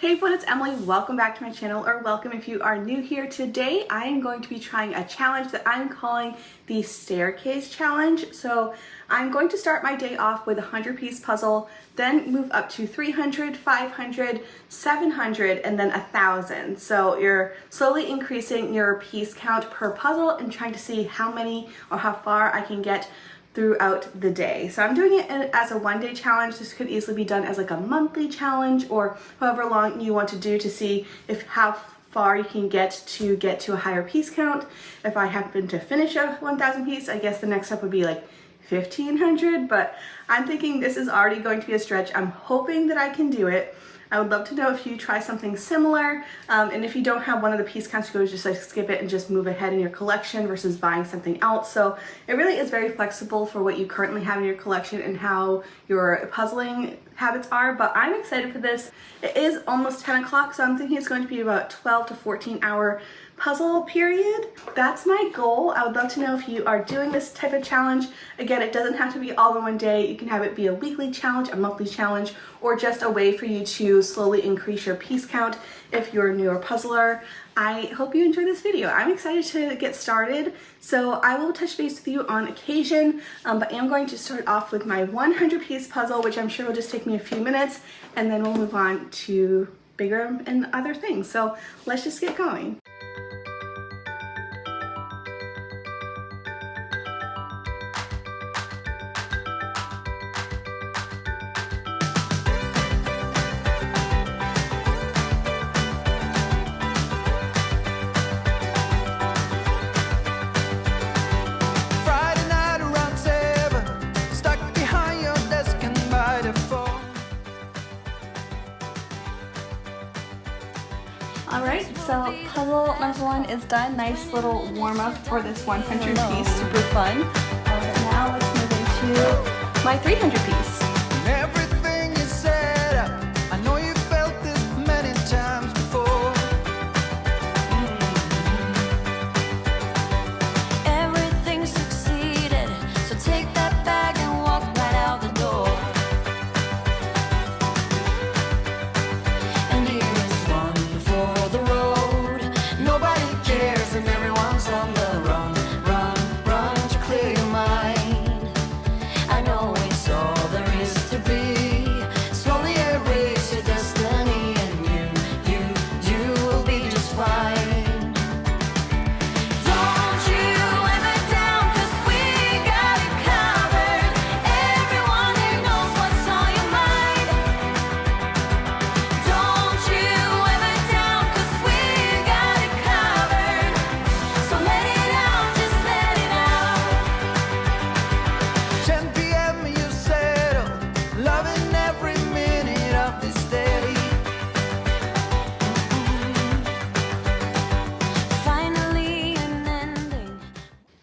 Hey everyone, it's Emily. Welcome back to my channel, or welcome if you are new here. Today I am going to be trying a challenge that I'm calling the staircase challenge. So I'm going to start my day off with a 100-piece puzzle, then move up to 300, 500, 700, and then 1,000. So you're slowly increasing your piece count per puzzle and trying to see how many or how far I can get throughout the day. So I'm doing it as a one-day challenge. This could easily be done as like a monthly challenge or however long you want to do to see if how far you can get to a higher piece count. If I happen to finish a 1,000 piece, I guess the next step would be like 1,500, but I'm thinking this is already going to be a stretch. I'm hoping that I can do it. I would love to know if you try something similar, and if you don't have one of the piece counts, you go just like skip it and just move ahead in your collection versus buying something else. So it really is very flexible for what you currently have in your collection and how your puzzling habits are, but I'm excited for this. It is almost 10 o'clock, so I'm thinking it's going to be about 12 to 14 hour puzzle period. That's my goal. I would love to know if you are doing this type of challenge. Again, it doesn't have to be all in one day. You can have it be a weekly challenge, a monthly challenge, or just a way for you to slowly increase your piece count if you're a newer puzzler. I hope you enjoy this video. I'm excited to get started, so I will touch base with you on occasion, but I am going to start off with my 100-piece puzzle, which I'm sure will just take me a few minutes, and then we'll move on to bigger and other things. So let's just get going. Alright, so puzzle number one is done. Nice little warm up for this 100 piece, super fun. Now let's move into my 300 piece. Everything is set up. I know you felt this many times before. Everything succeeded, so take that bag and walk right out the door. And here's one for the road. Nobody cares and everyone's on the run. Run to clear your mind. I know it's all there is to be. Slowly erase your destiny, and you will be just fine. Don't you ever down, 'cause we got it covered. Everyone here knows what's on your mind. Don't you ever down, 'cause we got it covered. So let it out, just let it out. 10 p.m. you settle, loving every minute of this day. Finally an ending.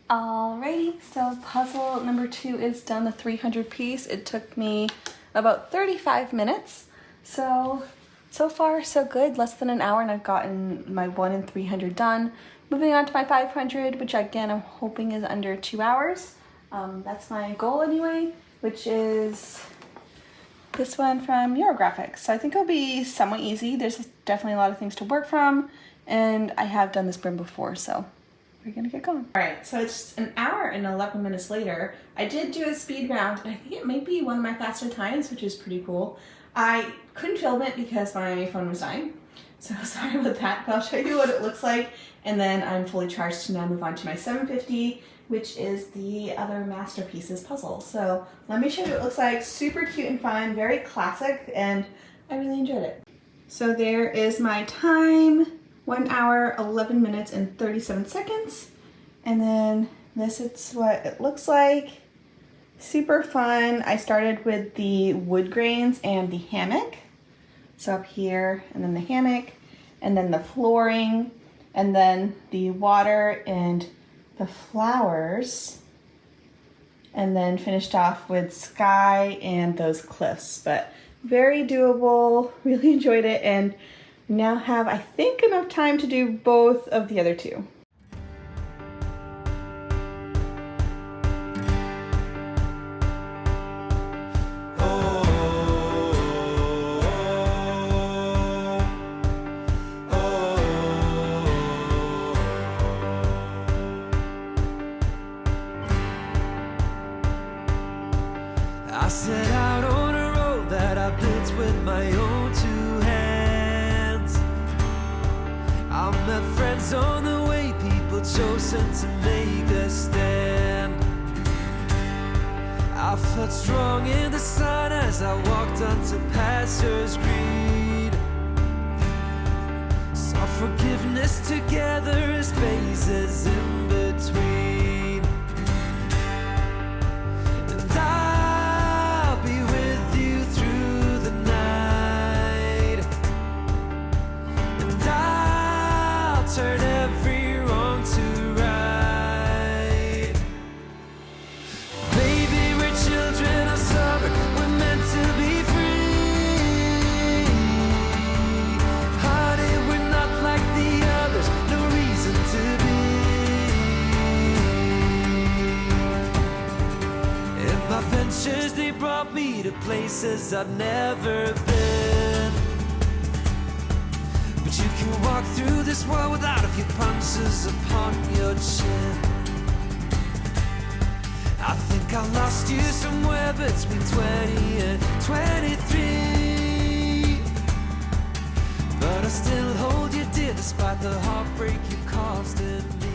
Alrighty, so puzzle number two is done, the 300 piece. It took me about 35 minutes. So far so good, less than an hour, and I've gotten my 1 and 300 done. Moving on to my 500, which again I'm hoping is under 2 hours. That's my goal anyway, which is this one from Eurographics. So I think it'll be somewhat easy. There's definitely a lot of things to work from, and I have done this brim before, so we're gonna get going. All right, so it's an hour and 11 minutes later. I did do a speed round, and I think it might be one of my faster times, which is pretty cool. I couldn't film it because my phone was dying, so sorry about that, but I'll show you what it looks like, and then I'm fully charged to now move on to my 750, which is the other masterpieces puzzle. So let me show you what it looks like. Super cute and fun, very classic, and I really enjoyed it. So there is my time, 1 hour, 11 minutes, and 37 seconds. And then this is what it looks like. Super fun. I started with the wood grains and the hammock. So up here, and then the hammock, and then the flooring, and then the water and the flowers, and then finished off with sky and those cliffs. But very doable, really enjoyed it, and now have, I think, enough time to do both of the other two. set out on a road that I built with my own two hands. I met friends on the way, people chosen to make a stand. I felt strong in the sun as I walked onto pastures green. Saw forgiveness together as spaces in between. And I'll be with you through the night. And I'll turn every wrong to right. Baby, we're children of summer, we're meant to be free. Honey, we're not like the others, no reason to be. And my ventures, they brought me to places I've never been. But you can walk through this world without a few punches upon your chin. I think I lost you somewhere between 20 and 23. But I still hold you dear despite the heartbreak you caused in me.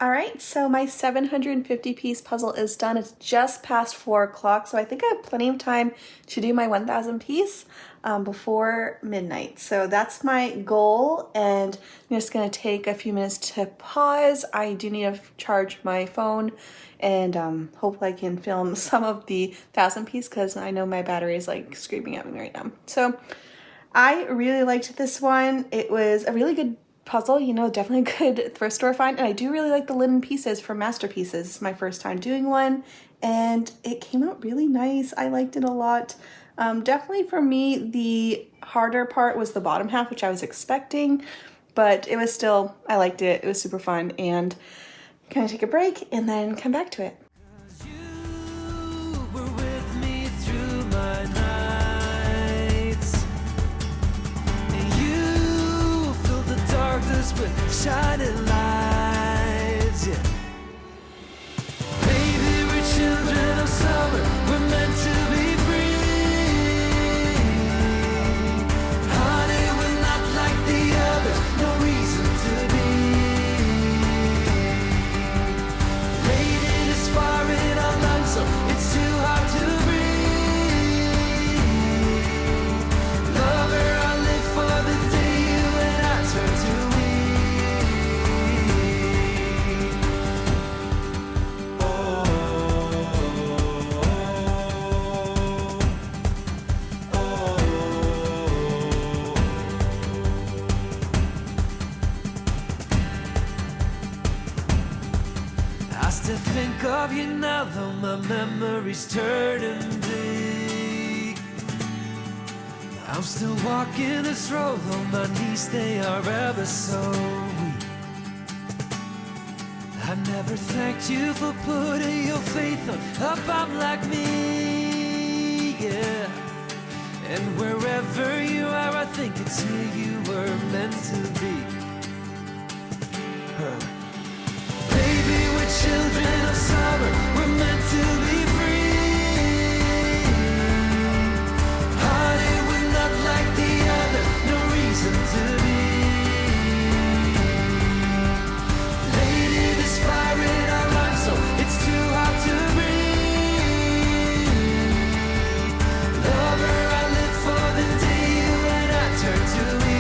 Alright, so my 750 piece puzzle is done. It's just past 4 o'clock, so I think I have plenty of time to do my 1,000 piece before midnight. So that's my goal, and I'm just going to take a few minutes to pause. I do need to charge my phone, and hopefully I can film some of the 1,000 piece because I know my battery is like screaming at me right now. So I really liked this one. It was a really good puzzle, you know, definitely a good thrift store find, and I do really like the linen pieces from Masterpieces. It's my first time doing one, and it came out really nice. I liked it a lot. Definitely for me, the harder part was the bottom half, which I was expecting, but it was still, I liked it. It was super fun, and I'm gonna take a break and then come back to it. You were with me through my nights, and you filled the darkness with shining lights. Yeah. Baby, we're children of summer, we're meant to be free. Honey, we're not like the others, no reason to be. Radiant is far in our lungs, so it's too hard to breathe. Lover, I live for the day you and I turn to we. I still think of you now, though my memories turning bleak. I'm still walking this road on my knees, they are ever so weak. I never thanked you for putting your faith on a bomb like me, yeah. And wherever you are, I think it's here you were meant to be. Baby, we're children of summer, we're meant to be free. Honey, we're not like the other, no reason to be. Lady, this fire in our lungs, so it's too hard to breathe. Lover, I live for the day you and I turn to we.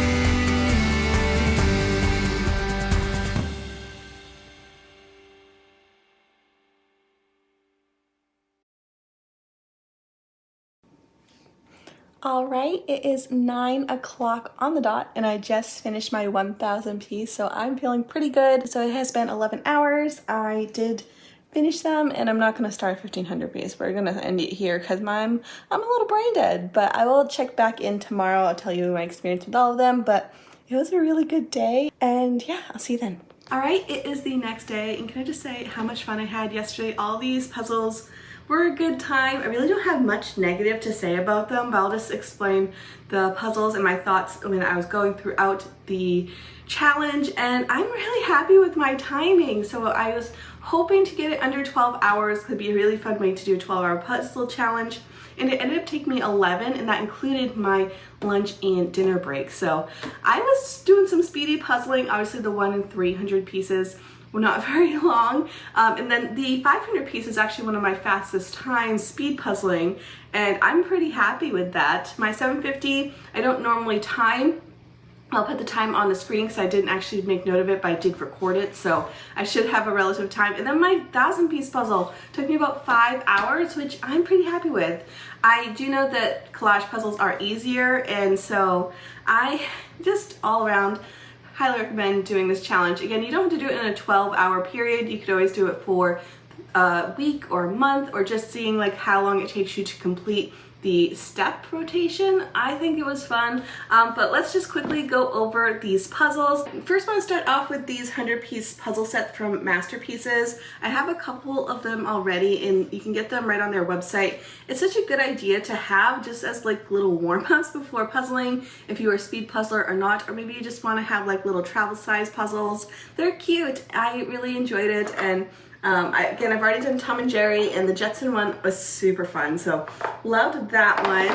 All right, it is 9 o'clock on the dot, and I just finished my 1,000 piece, so I'm feeling pretty good. So it has been 11 hours. I did finish them, and I'm not going to start 1,500 piece. We're going to end it here because I'm a little brain dead, but I will check back in tomorrow. I'll tell you my experience with all of them, but it was a really good day, and yeah, I'll see you then. All right, it is the next day, and can I just say how much fun I had yesterday? All these puzzles were a good time. I really don't have much negative to say about them, but I'll just explain the puzzles and my thoughts when I was going throughout the challenge, and I'm really happy with my timing. So I was hoping to get it under 12 hours. Could be a really fun way to do a 12-hour puzzle challenge, and it ended up taking me 11, and that included my lunch and dinner break. So I was doing some speedy puzzling. Obviously the 1 and 300 pieces were not very long, and then the 500 piece is actually one of my fastest times speed puzzling, and I'm pretty happy with that. My 750, I don't normally time. I'll put the time on the screen because I didn't actually make note of it, but I did record it, so I should have a relative time. And then my 1,000 piece puzzle took me about 5 hours, which I'm pretty happy with. I do know that collage puzzles are easier, and so I just all around highly recommend doing this challenge. Again, you don't have to do it in a 12-hour period. You could always do it for a week or a month, or just seeing like how long it takes you to complete the step rotation. I think it was fun, but let's just quickly go over these puzzles. First, I want to start off with these 100-piece puzzle set from Masterpieces. I have a couple of them already, and you can get them right on their website. It's such a good idea to have just as like little warm-ups before puzzling, if you are a speed puzzler or not, or maybe you just want to have like little travel size puzzles. They're cute. I really enjoyed it, and again, I've already done Tom and Jerry, and the Jetson one was super fun, so loved that one.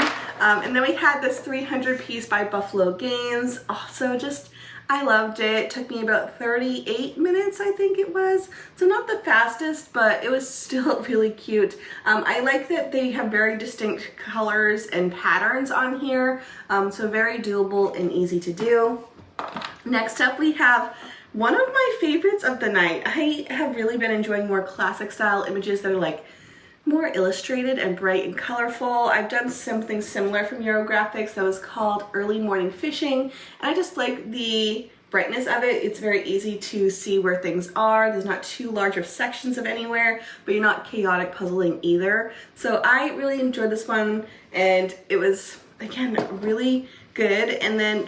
And then we had this 300 piece by Buffalo Games. Also, just, I loved it. It took me about 38 minutes, I think it was. So not the fastest, but it was still really cute. I like that they have very distinct colors and patterns on here, so very doable and easy to do. Next up, we have one of my favorites of the night. I have really been enjoying more classic style images that are like more illustrated and bright and colorful. I've done something similar from Eurographics that was called Early Morning Fishing, and I just like the brightness of it. It's very easy to see where things are. There's not too large of sections of anywhere, but you're not chaotic puzzling either. So I really enjoyed this one, and it was, again, really good. And then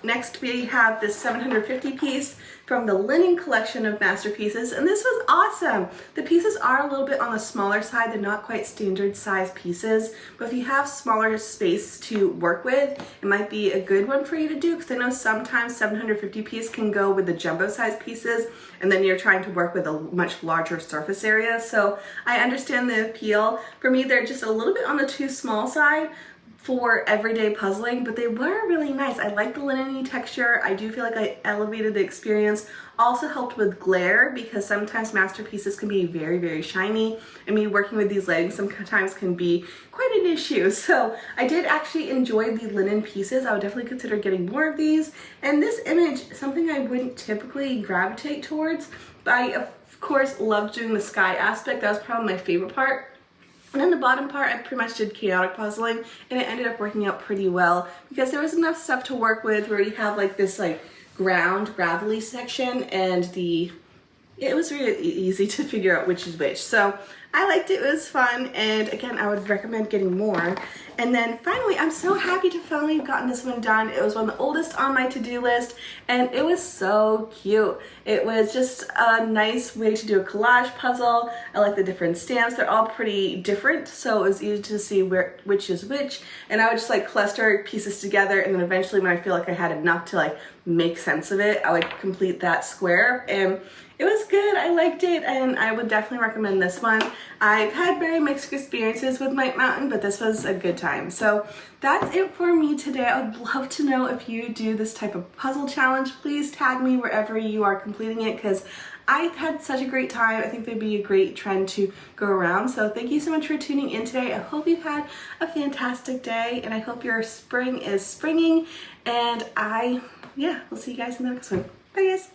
next we have this 750 piece from the linen collection of Masterpieces, and this was awesome. The pieces are a little bit on the smaller side. They're not quite standard size pieces, but if you have smaller space to work with, it might be a good one for you to do, because I know sometimes 750 piece can go with the jumbo size pieces, and then you're trying to work with a much larger surface area. So I understand the appeal. For me, they're just a little bit on the too small side for everyday puzzling, but they were really nice. I like the linen-y texture. I do feel like I elevated the experience. Also helped with glare, because sometimes Masterpieces can be very, very shiny, and me working with these leggings sometimes can be quite an issue. So I did actually enjoy the linen pieces. I would definitely consider getting more of these. And this image, something I wouldn't typically gravitate towards, but I of course loved doing the sky aspect. That was probably my favorite part. And then the bottom part, I pretty much did chaotic puzzling, and it ended up working out pretty well because there was enough stuff to work with where you have like this like gravelly section, and it was really easy to figure out which is which. So I liked it. It was fun, and again, I would recommend getting more. And then finally, I'm so happy to finally have gotten this one done. It was one of the oldest on my to-do list, and it was so cute. It was just a nice way to do a collage puzzle. I like the different stamps. They're all pretty different, so it was easy to see which is which. And I would just like cluster pieces together, and then eventually when I feel like I had enough to like make sense of it, I would complete that square. And it was good. I liked it, and I would definitely recommend this one. I've had very mixed experiences with Might Mountain, but this was a good time. So that's it for me today. I would love to know if you do this type of puzzle challenge. Please tag me wherever you are completing it, because I had such a great time. I think they'd be a great trend to go around. So thank you so much for tuning in today. I hope you've had a fantastic day, and I hope your spring is springing. And we'll see you guys in the next one. Bye guys.